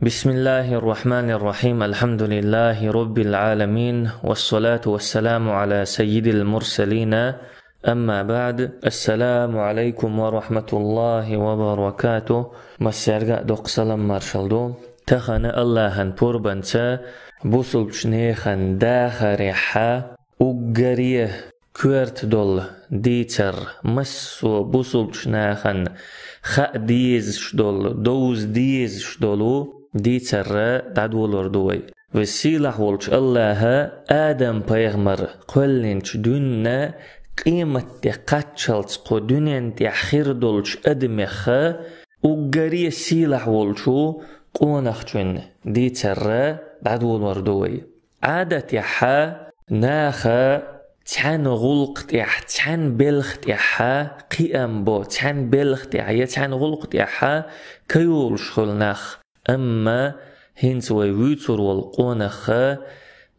بسم الله الرحمن الرحيم. الحمد لله رب العالمين، والصلاة والسلام على سيد المرسلين. أما بعد، السلام عليكم ورحمة الله وبركاته. مسيرغا دوق سلام مارشالدو تخن الله بوربنسا بوصل شنيخن داخريحا وقريه كورت دول ديتر مسو بوصل شناخن خا ديز شدول دوز ديز شدولو ديتر دادولور دوي وسيلح ولش الله آدم بيغمر قلنش دون قيمة قاتشلت قدونين تحخير دولش أدمخ وقريه سيلح ولشو قونخشن ديتر دادولور دوي عادة يحا ناخا تحن غلق يح تحن بلخ يحا قيام بو تحن بلخ يح تحن غلق يحا كيول شخلناخ أما هنس ويوتر والقونخ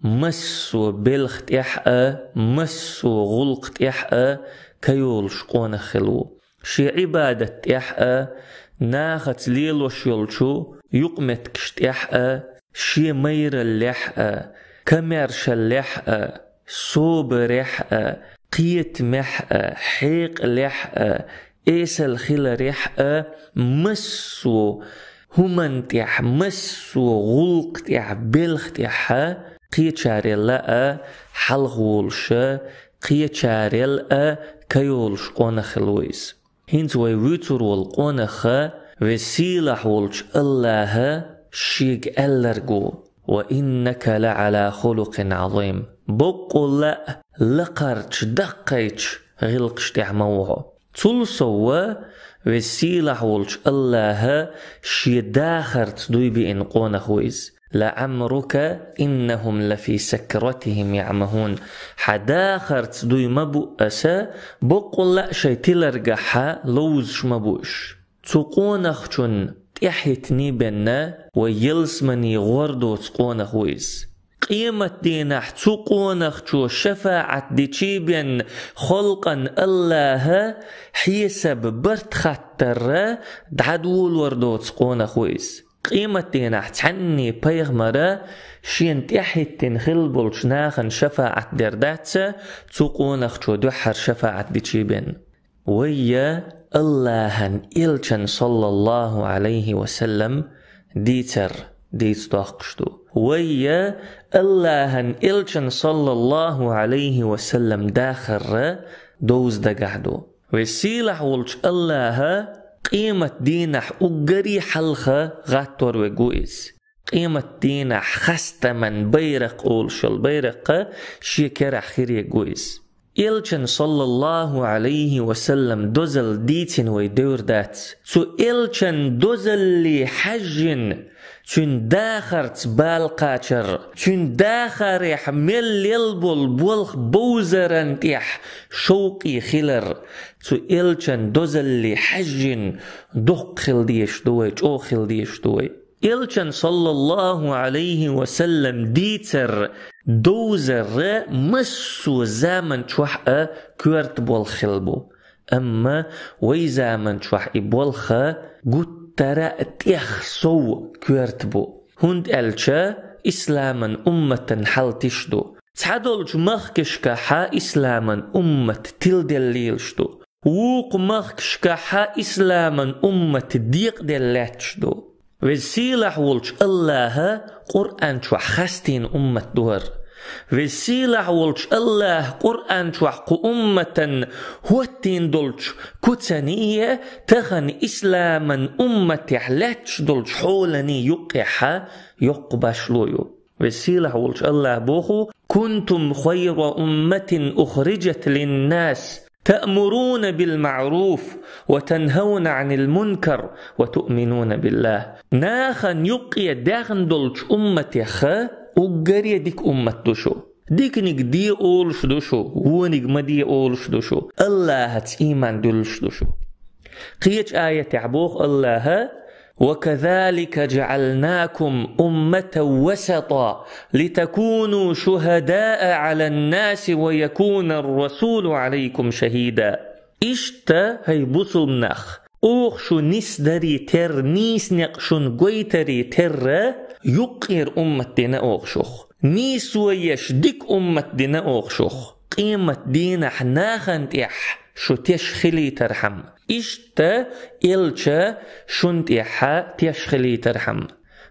مسو بلخ يحا مسو غلق يحا كيول شقونخلو شي عبادة يحا ناخت ليل وشيلشو يقمت كشت يحا شي مير اللحا كمرش اللحا صوب ريحة قيت محة حيق لحة إيسل خيل ريحة مسو همن تيح مسو غلق تيح بلخ تيح قيت شارل لأ حلغولش قيت شارل لأ كيولش قونخ الويس هنت ويوتر والقونخ وسيلح ولش الله شيق ألرقو وإنك لعلى خلق عظيم بقول لا لقرش دقيتش غلقش تعموه تلصوا وسيلح ولش الله شي داخرت دوي بإن قون خويز لعمرك إنهم لفي سكرتهم يعمهون حداخرت دوي مبؤسا بقول لا شي تلرقحا لوزش مبوش تقون خشن تحيتني بنا ويلسمني غردو تقون خويز قيمة دينح تقونخ شو شفاعة دي تشيبين خلقا الله حيسب برت خطر دعدول وردو تقونخ ويس قيمة دينح تحني بيغمرة شين تحيت تنخلبول شناخن شفاعة درداتسا تقونخ شو دحر شفاعة دي تشيبين ويا الله إلشن صلى الله عليه وسلم ديتر ديت داقشتو ويا الله إلشن صلى الله عليه وسلم داخر دوز دقعدو وسيلح ولش الله قيمة دينح أقري حلخة غاتور وقويز قيمة دينح خست من بيرق أولش البيرق شكر خيري قويز إلشن صلى الله عليه وسلم دوزل ديتين ويدور دات سو إلشن دوزل لي حجن تون داخرت بالقاتر تون داخر يحمل يلبل بولخ بوزرن تيح شوقي خلر تو إلشن دوزل لي حجن دق خل ديش دوي جو خل ديش دوي إلشن صلى الله عليه وسلم ديتر دوزر مسو زامن توحقا كورت بول خلبو أما وي زامن توحقي بولخا قد ترى تيخسو كورتبو هند ألشا إسلاما أمة حل تشدو تعدلج مخكشكا إسلاما أمة تلدليلشدو ووق مخكشكا إسلاما أمة ديق دلاتشدو وسيلح ولش الله قرآن شو خستين أمة دور وسيلح ولش الله قرآن شو أمة هوتين دولش كتنية تخن إسلاما أمة يحلتش دولش حولني يقحا يقبشلويو وسيلح ولش الله بوخو كنتم خير أمة أخرجت للناس تأمرون بالمعروف وتنهون عن المنكر وتؤمنون بالله ناخن يقيا داخن دولش أمة يخا وقريا ديك أمة دوشو ديك نيك دي أولش دوشو ونيك ما دي أولش دوشو الله هت إيمان دولش دوشو قيج آية تعبوخ الله وكذلك جعلناكم أمة وسطا لتكونوا شهداء على الناس ويكون الرسول عليكم شهيدا إشتا هي بصل مناخ أوخشو نسدري تر نيس نقشون قويتري تر يقير أمة دينا أوخشوخ نيس ويش ديك أمة دينا أوخشوخ قيمة دينا حناخن إح شو تشخلي ترحم إشتا إلشا شنت إحا تشخلي ترحم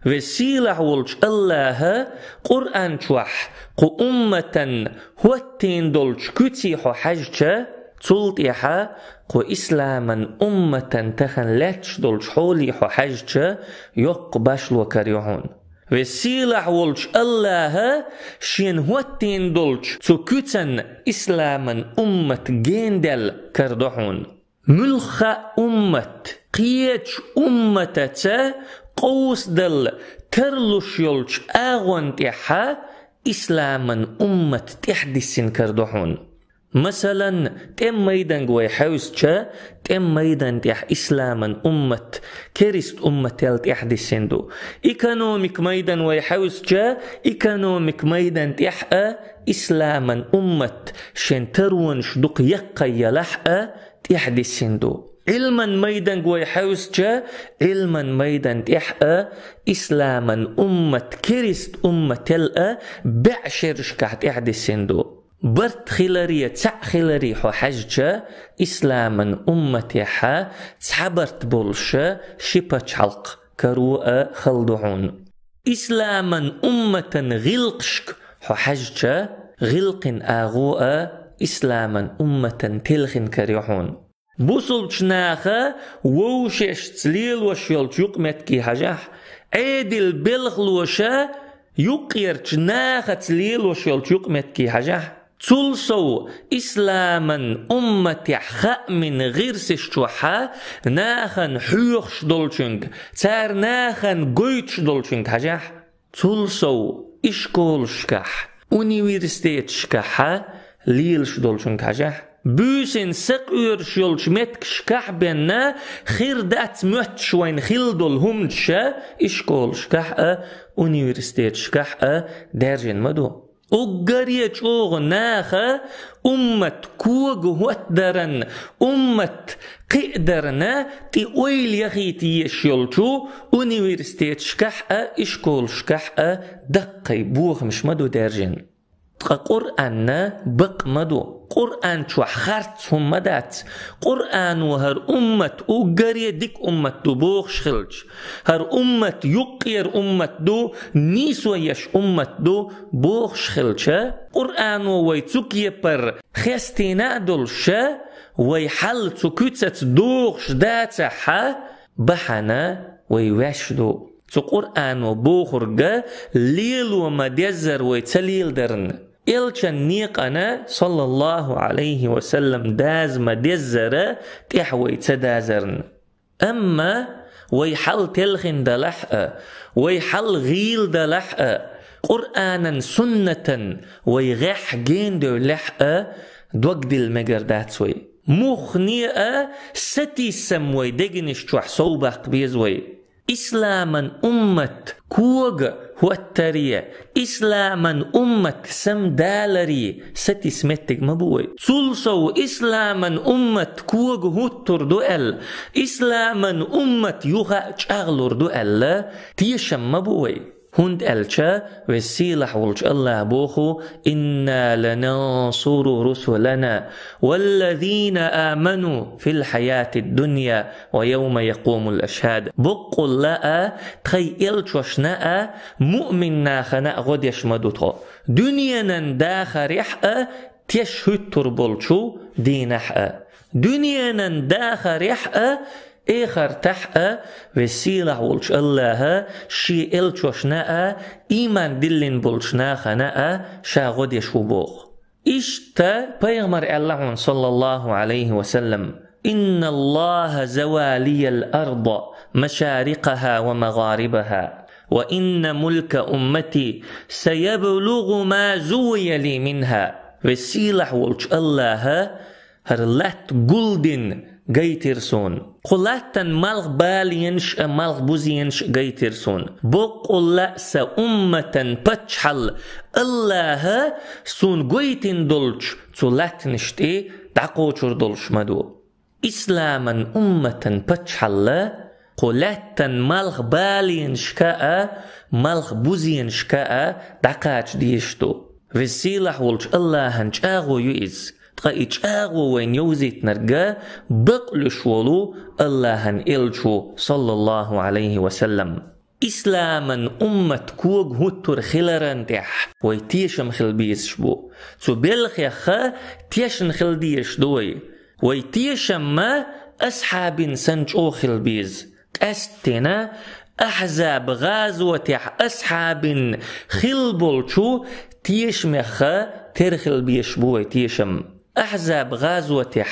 وسيلة ولش الله قرآن شوح قو أمة هوتين دولش كتيحو حجة تولت إحا قو إسلاما أمة تخن لاتش دولش حوليحو حجة يقبش وكريحون وسيلة ولش الله شين هوتين دولش تكتن إسلاما أمة جندل كردحون ملخ أمة قيتش أمة قوس دل ترلوش يلش آغوان تيحا إسلاما أمة تحدثين كردحون مثلا تم ميدان قوي حوزتشا تم ميدان تيح إسلاما أمة كريست أمة تل تحدثين دو إيكانوميك ميدان ويحوزتشا إيكانوميك ميدان تيح إسلاما أمة شن ترون شدوق يقا يلحق تحدثين دو علما ميدان قوي حوزتشا علما ميدان تيح إسلاما أمة كريست أمة تل بعشرش كحت تحدثين دو برت خلارية تسع خلاري حو حجة إسلاما أمتيحا تسحبرت بولشا شبا حلق كروء خلدعون إسلاما أمة غلقشك حو حجة غلق آغوء إسلاما أمة تلخن كريحون بوصلش ناخا ووشش تسليل وشيلش يقمتكي حجاح عيدل بلغلوشا يقيرش ناخا تسليل وشيلش يقمتكي حجاح تلصو إسلاما أمتي من غير سشتوحا ناخن حيوخش دولشنك تار ناخن قويتش دولشنك حجاح تلصو إشكولشكح أونيفرسيتشكحا ليلش دولشنك حجاح بوسن سقيرش يلش متكشكح بنا خير دات متش وين خلدول همتشا إشكولشكح أونيفرسيتشكح درجن مدو أجريت أوغ ناخا أمة كوغ واتدرن أمة قدرنا تقويل يخيتي يشيلتو أونيفرسيتيت شكحة إشكول شكحة دقي بوغ مش مدو درجن قرآن بق مدو قرآن شو خرط هم مدات قرآن وهر أمة أجري ديك أمة دو بوغ شخلش هر أمة يقير أمة دو نيسو يش أمة دو بوغ شخلش قرآن ويتوك يبر خستينا دولشا ويحل تكوتت دوغش داتحا بحنا ويوشدو تو قرآن وبوخرجا ليل ومدزر ويتليل درن إلشان نيقنا صلى الله عليه وسلم داز مدزر تحوي تدازرن أما ويحل تلخن دلحق ويحل غيل دلحق قرآنا سنة ويغح جين دو لحق دوقد المجرداتوي مخنيئة ستي سموي دقنش توح صوبك بيزوي إسلاما أمة كوغ هوترية إسلاما أمة سمدالري ستي سمتك مبوي تلصو إسلاما أمة كوغ هوتر دوئل إسلاما أمة يوغا شغلور دوئل تيشم مبوي هند ألشا وسيلح ولش الله بوخو إنا لننصر رسلنا والذين آمنوا في الحياة الدنيا ويوم يقوم الأشهاد بقل لا تخي إلش وشناء مؤمننا خناء غد يشمدوتو دنيانا داخر يحقى تيشهد تربولشو دينحقى دنيانا داخر يحقى إخر تحقى وسيلة ولش الله شي إلش وشناء إيمان دلين بولشنا خناء شاغد يشوبوغ إشتا بيغمر الله صلى الله عليه وسلم إن الله زوالي الأرض مشارقها ومغاربها وإن ملك أمتي سيبلغ ما زوي لي منها وسيلة ولش الله هرلات قلدن جيترسون قلاتن مالغ بالينش مالغ بوزينش جيترسون بقول لأس أمة بتشحل الله سون جيتن دولش تولاتنشتي تعقوشر دولش مدو إسلاما أمة بتشحل قلتا ملخ بالين شكاء ملخ بوزين شكاء دقاش ديشتو وسيلح ولش الله هنش آغو يئز تقايش آغو وين يوزيت نرقا بقلش ولو الله هن إلشو صلى الله عليه وسلم إسلاما أمة كوغ هتر خلران تح ويتيشم خلبيس شبو تو بلخ تيشن خلديش دوي ويتيشم ما أصحاب سنج أو خلبيز أستنا أحزاب غازوة أصحاب خلبولشو تيشمخ ترخل بيشبو ويتيشم أحزاب غازوة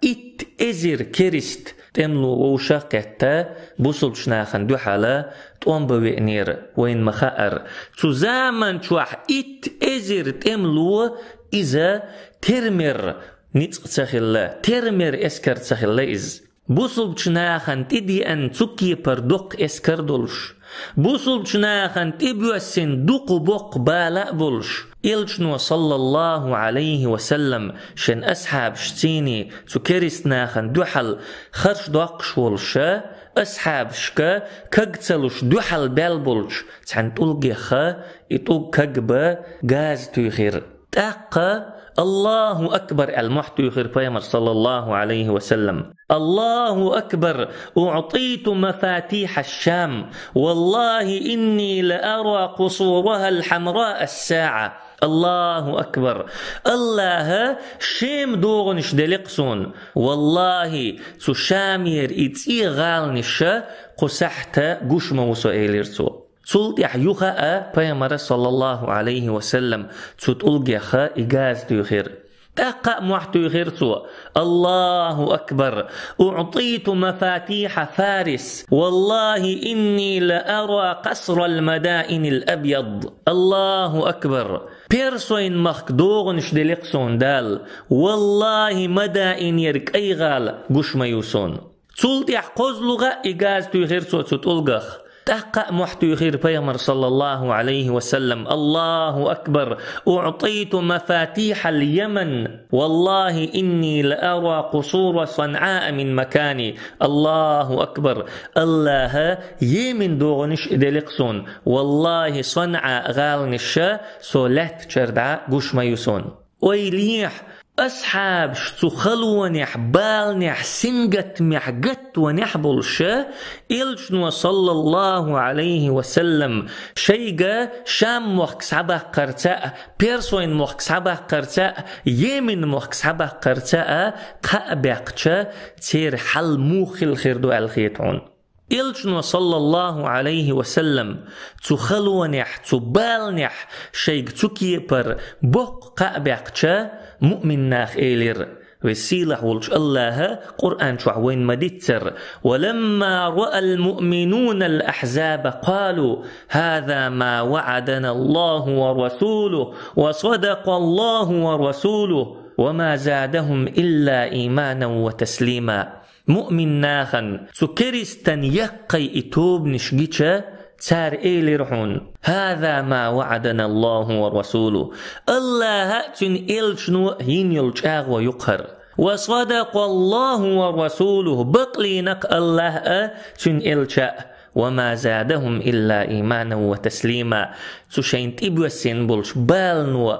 إت إزر كريست تملو وشاقتا بوصل شناخن دو حالا تقوم بوئنير وين مخائر تزامن شوح إت إزر تملو إذا ترمر نيتق تسخلا ترمر إسكر تسخلا إز بوصل شناخن تدي أن تكي بردق إسكر دولش بوصل شناخن تبوسن دق بق بالا بولش إلشنو صلى الله عليه وسلم شن أصحاب شتيني تكريسناخن دوحل خرش دقش ولشا أصحاب شكا كاقتلوش دوحل بالبولش تحن تلقي خا يتوق كاقبا غاز تيخير تاقا الله أكبر المحتو يخير بيامر صلى الله عليه وسلم الله أكبر أعطيت مفاتيح الشام والله إني لأرى قصورها الحمراء الساعة الله أكبر الله شيم دوغنش دلقسون والله تشامير إتي غالنش قسحت قش موسو إيليرسو تولد يحيوخا بيامر صلى الله عليه وسلم تتولجيخا إجاز تيخير تقع محتو يخيرتو الله أكبر أعطيت مفاتيح فارس والله إني لأرى قصر المدائن الأبيض الله أكبر بيرسوين مخدوغنش دلقسون دال والله مدائن يرك أيغال قش ميوسون تولد يحقوز لغا إجاز تيخيرتو تتولجخ تقع محتو يخير بيامر صلى الله عليه وسلم الله أكبر أعطيت مفاتيح اليمن والله إني لأرى قصور صنعاء من مكاني الله أكبر الله يمن دوغنش دلقسون والله صنعاء غالنش سولات شردعاء قش ميسون ويليح أصحاب شتو خلونح بالنح سنجت محجت ونحبلشا إلشنو صلى الله عليه وسلم شيغا شام موخك سعبه قرتاء بيرسوين موخك سعبه قرتاء يمن موخك سعبه قرتاء قابقشا تير حل موخل خيردو الخيطون إلشنو صلى الله عليه وسلم تخلونح تبالنح شيغ تكيبر بوق قابقشا مؤمن ناخ إيلير وسيلح ولش الله قرآن شعوين مدتر ولما رأى المؤمنون الأحزاب قالوا هذا ما وعدنا الله ورسوله وصدق الله ورسوله وما زادهم إلا إيمانا وتسليما مؤمن ناخن سكريستن يقي إتوب نشجيتشا تار إيلي رحون هذا ما وعدنا الله ورسوله الله تن إلشنو هين يلجاغ ويقهر وصدق الله ورسوله بقلينك الله تن إلشاء وما زادهم إلا إيمانا وتسليما تشين تبوسين بولش بالنو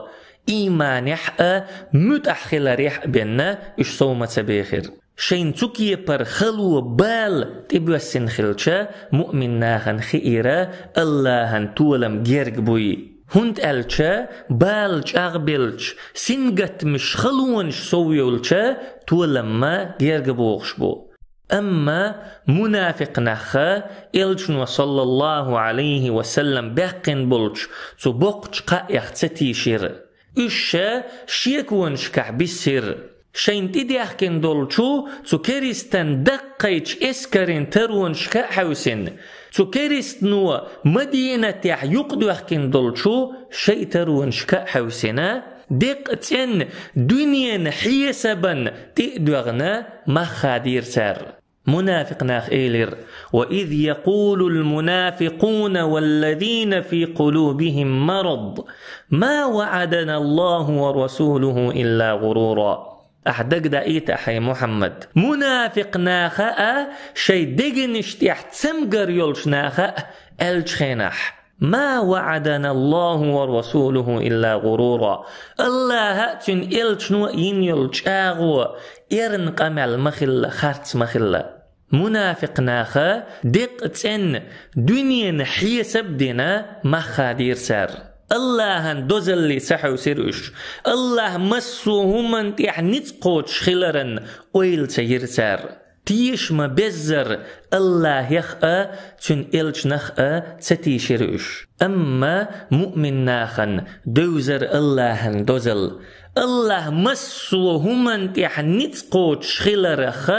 إيمان يحقى متأخل ريح بينا إش صومة بيخير شين تكي پر خلو بال تبوسن خلشا مؤمن ناخن خيرا اللهن تولم جيرك بوي هند ألشا بالج أغبلش سنجت مش خلونش سويولشا تولم ما جيرك بوغش بو أما منافق نخا إلشن صلى الله عليه وسلم بقن بولش تبقش قائق تتيشير إشا شيكونش كعبسير شين تدي أحكن دولشو تكريستن دقيتش إسكرين ترونش كحوسن تكريستنو مدينة يقدو أحكن دولشو شي ترونش كحوسنا دقتن دنيا حيسبا تقدوغنا ما خادير سار منافق ناخ إيلر وإذ يقول المنافقون والذين في قلوبهم مرض ما وعدنا الله ورسوله إلا غرورا أحدق دايت أحي محمد منافق ناخا شي دقنش تسمقر يلش ناخا الجخينح ما وعدنا الله ورسوله إلا غرورا الله تن إلشنو ينيلش آغو إرن قمل مخل خارت مخل منافق ناخا دقتن دنيا حيسب دينا مخادير سر الله دوزلي سحو سيرش الله مسو همن نتقوش خلرن ويل سير سر تيش ما بزر الله يخأ تن إلش نخأ ستيشرش أما مؤمن ناخن دوزر الله دوزل الله مسو همن نتقوش خلرخ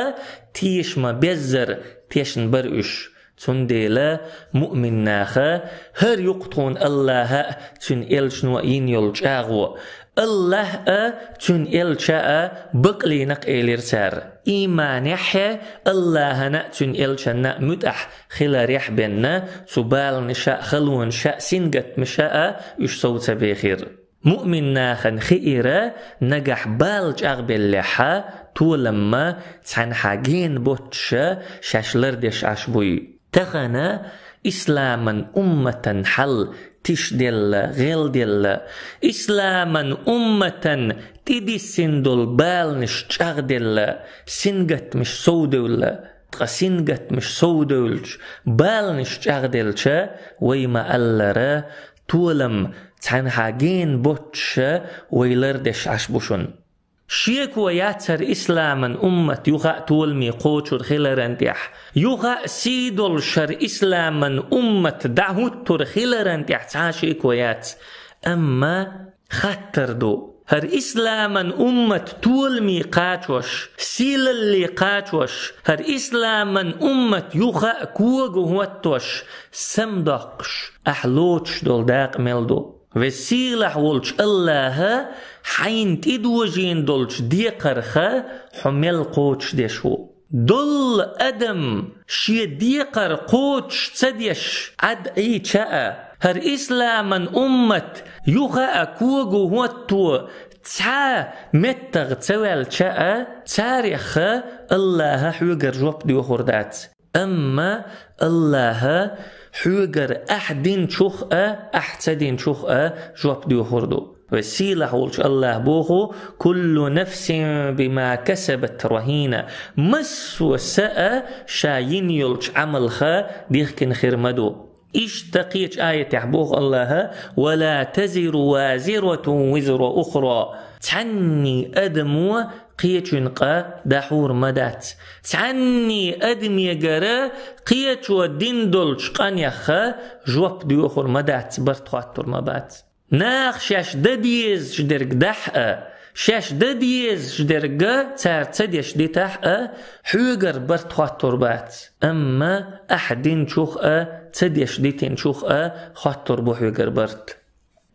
تيش ما بزر تيشن برش تنديلا مؤمن ناخا هر يقطون الله تن إلش نوئين يلش آغو الله تن إلشا بقلي نق إلير سار إيمان يحيى الله نأتن إلشا متح خلا ريح بنا سبال نشاء خلون شاء سنجت مشاء يش صوت بخير مؤمن ناخن خيرا نجح بالج أغبل لحا تولما تحن حاجين بوتش شاشلر ديش عشبوي تغنى إسلاما أمة حل تشدل غلدل إسلاما أمة تدي سندل بالنش تغدل سنجت مش سودول سنجت مش سودولش بالنش تغدلش ويما ألرا تولم تحن حاجين بوتش ويلردش عشبوشن شيك وياتر إسلاما أمة يغا تولمي قوتر خلرانتيح يغا سيدل شر إسلاما أمة دعوتر خلرانتيح تعاشيك ويات أما خطر دو هر إسلاما أمة تولمي قاتوش سيل اللي قاتوش هر إسلاما أمة يغا كوغو هوتوش سمدقش أحلوش دول داق ملدو وسيلح ولش الله حين تدوجين دولش ديقرخا حمل قوتش ديشو دول أدم شي ديقر قوتش تسديش عد أي شاء هر إسلاما أمة يغا أكوغو هوتو تسعى متغ تسوال شاء تاريخ الله حوغر جواب ديو خردات أما الله حوغر أحدين شخأ أحتدين شخأ جواب ديو خردو وسيلة ولش الله بوخو كل نفس بما كسبت رهينة مس وساء شاين يلش عملها ديخكن خيرمدو اشتقيت آية يحبوخ الله ولا تزر وازرة وزر أخرى تعني أدمو قيتشنقا دحور مدات تعني أدم يجرى قيتشو ديندولش قانيخا جواب ديوخور مدات برتخاتر مبات ناخ شاش دديز شدرق دحقا شاش دديز شدرق تار تديش دي تحقا حوغر برتخاتر بات أما أحدين شوخا تديش دي تنشوخا خاتر بحوغر برت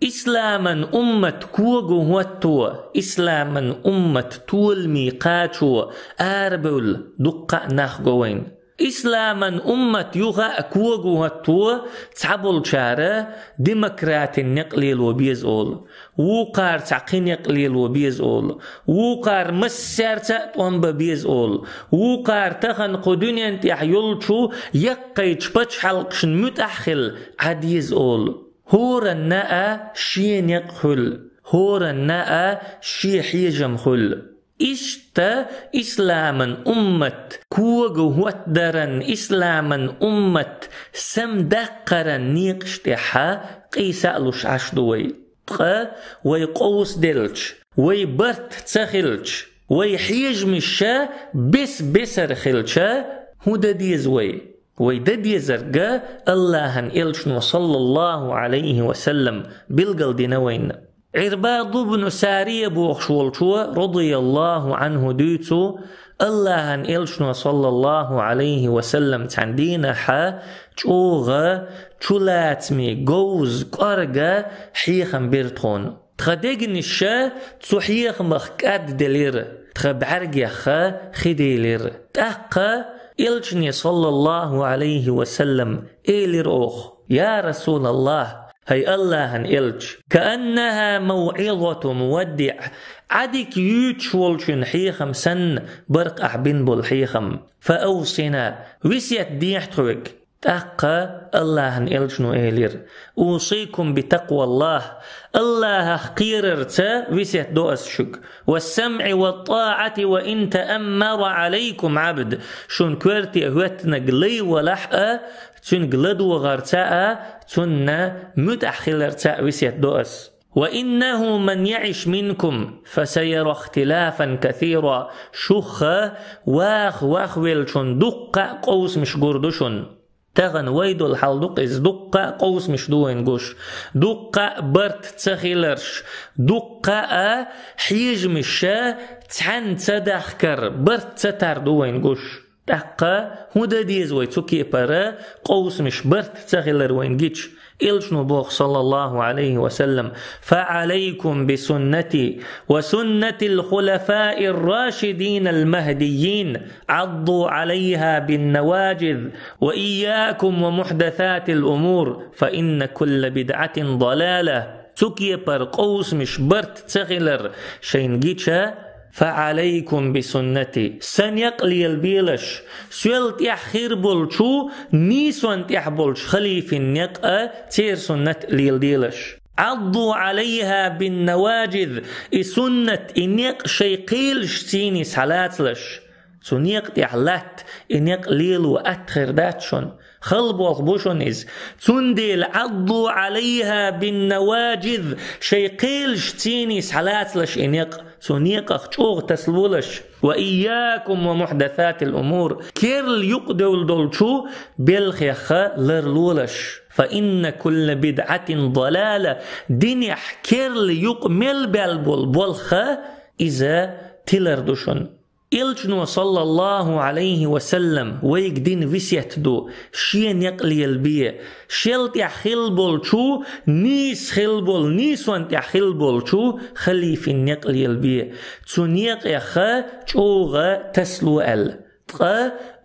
إسلاما أمة كوغو هوتو إسلاما أمة طول ميقاتو أربول دقا ناخقوين إسلاما أمة يغا كوغو هوتو تعبول شارة ديمقراط نقليل وبيزول وقار تعقين يقليل وبيزول وقار مسار تأتوان ببيزول وقار تخن قدوني انتيح يلشو يقيتش بچ حلقشن متأخل عديزول هور الناء شي نقخل هور الناء شي حيجم خل إشتا إسلاما أمة كوغو هوتدرن إسلاما أمة سمدقرن نيقشتحا قيسألوش عشدوي ويقوس دلش ويبرت تسخلش ويحيجمشا بسر خلشا هودا ديزوي ويددي زرقا الله إلشن صلى الله عليه وسلم بالقل دينوين عرباض بن سارية بوخشولشو رضي الله عنه ديتو الله إلشن صلى الله عليه وسلم تندينها چوغا چولاتمي غوز قرقا حيخم بيرتون تخدقن الشا تسوحيخ مخكاد دلير تخبعرقيخا خديلير تاقا إلشني صلى الله عليه وسلم إيلر أخ يا رسول الله هي الله إلش كأنها موعظة مودع عدك يوتش والشن حيخم سن برق أحبين بالحيخم فأوصنا وسيت ديحتوك تقى الله نلجنو إيلير أوصيكم بتقوى الله خيررت وسيت دوأس شك والسمع والطاعة وإن تأمر عليكم عبد شون كورتي هوتنا قلي ولحقة تون قلدو غرتاء تون متأخلرتاء وسيت دوأس وإنه من يعش منكم فسيرى اختلافا كثيرا شخة واخ ويلشون دقة قوس مش قردشون تغن ويدو الحلدق إز دقة قوس مش دوين قوش دقة برت تخيلرش دقة حيج مشا تحن تدخكر برت تتر دوين قوش دقة هودا ديزوي تسوكي برا قوس مش برت تخيلر وين جيتش إلشنو بوخ صلى الله عليه وسلم فعليكم بسنتي وسنة الخلفاء الراشدين المهديين عضوا عليها بالنواجذ وإياكم ومحدثات الأمور فإن كل بدعة ضلالة سكي بر قوس مش برت تغلر شين جيتشا فعليكم بسنتي سنيقلي البيلش سوالت يحخير بولشو نيسوانت يحبولش خليف النقأ تير سنة ليلديلش عضوا عليها بالنواجذ سنة إنيق شيقيلش تيني سالاتلش سنيق تحلات إنيق ليل وأتخر داتشون خلب والخبوشون إز تندل عضوا عليها بالنواجذ شيقيلش تيني سالاتلش إنيق سنيق أخشوغ تسلولش وإياكم ومحدثات الأمور كيرل يقدول دولشو بالخيخة لرلولش فإن كل بدعة ضلالة دنيح كيرل يقمل بالبولخة إذا تلردشون إلجنو صلى الله عليه وسلم ويقدين وسيت دو شين يقلي البيع شلت يحخل بولشو نيس خلبول نيسوانت يحخل بولشو خليف يقلي البيع تنيق يخا چوغا تسلو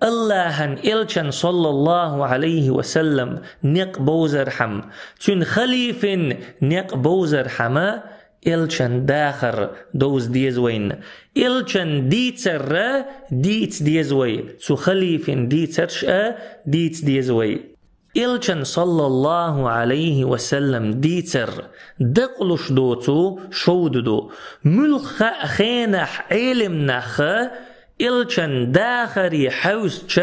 الله إلجن صلى الله عليه وسلم نق بوزر حم تن خليف نق بوزر حما إلشن داخر دوز ديزوين إلشن ديتر ديت ديزوي تو خليف ديترش ديت ديزوي إلشن صلى الله عليه وسلم ديتر دقلش دوتو شوددو ملخ خينح علم نخ إلشن داخري حوستش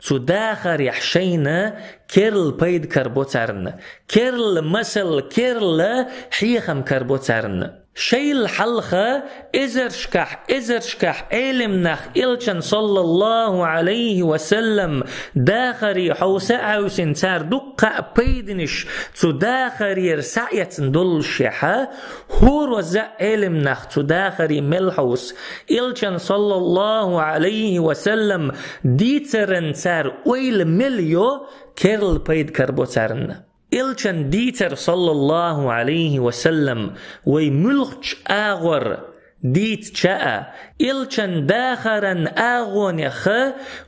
تو داخري حشينا كيرل بيد كربوترن كيرل مسل كيرل حيخم كربوترن شيل حلخة إزرشكح علم نخ إلشن صلى الله عليه وسلم داخري حوساء وسنتار دقة بيدنش تو داخري رسعية دول شيحة هو وزا علم نخ تو داخري ملحوس إلشن صلى الله عليه وسلم ديترن تار ويل مليو كيرل بيد كربوترن إلشن ديتر صلى الله عليه وسلم ويملخش آغور ديت شاء إلشن داخرن آغون يخ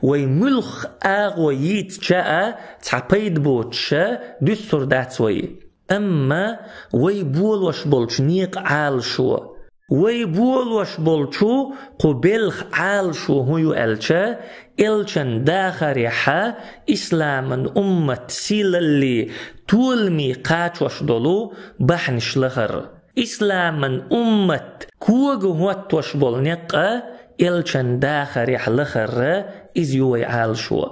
ويملخ آغو يت شاء تعبيد بوتش دستور داتسوي أما ويبول وشبولش نيق عال شو ويبول وشبولشو قبلخ عال شو هو ألشا إلشن داخر يحا إسلاما أمة سيلالي تولمي قاچ وشدولو بحنش لخر إسلاما أمة كوغ هوت وشبول نقا إلشن داخر يح لخر إز يوي عال شو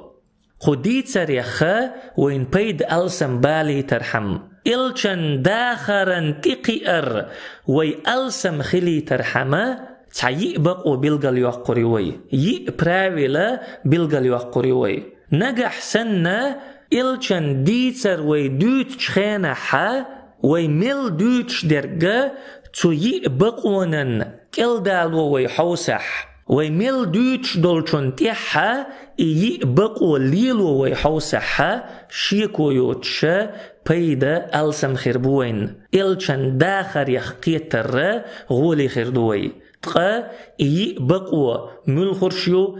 خديت سريخا وين بيد ألسم بالي ترحم إلشن داخرن تقير وي ألسم خلي ترحمه تعيق بقو بلغل يوقريوي يقراويلا بلغل يوقريوي نجح سنة إلشن ديتر وي دوتش خانحا وي مل دوتش درجة تو يقبقونن كالدالو وي حوسح ويميل دوتش دولشون تيحا يقبقو ليلو ويحوسحا شيكو يوتش بيدا ألسم خربوين إلشان داخر يحقيتر غولي خردوي تقا بقوة ملخرشيو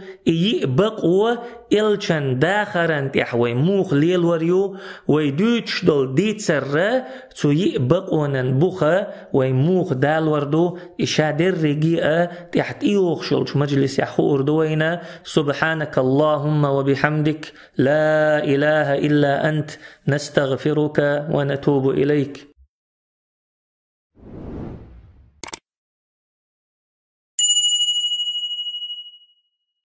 بقوة إلشان داخران تحوي موخ ليل وريو ويدوش دول ديت سر تو بقوة بوخة ويموخ دال وردو إشادر رجيئة تحت إيوخ شلش مجلس يحو أردوينا. سبحانك اللهم وبحمدك لا إله إلا أنت نستغفرك ونتوب إليك.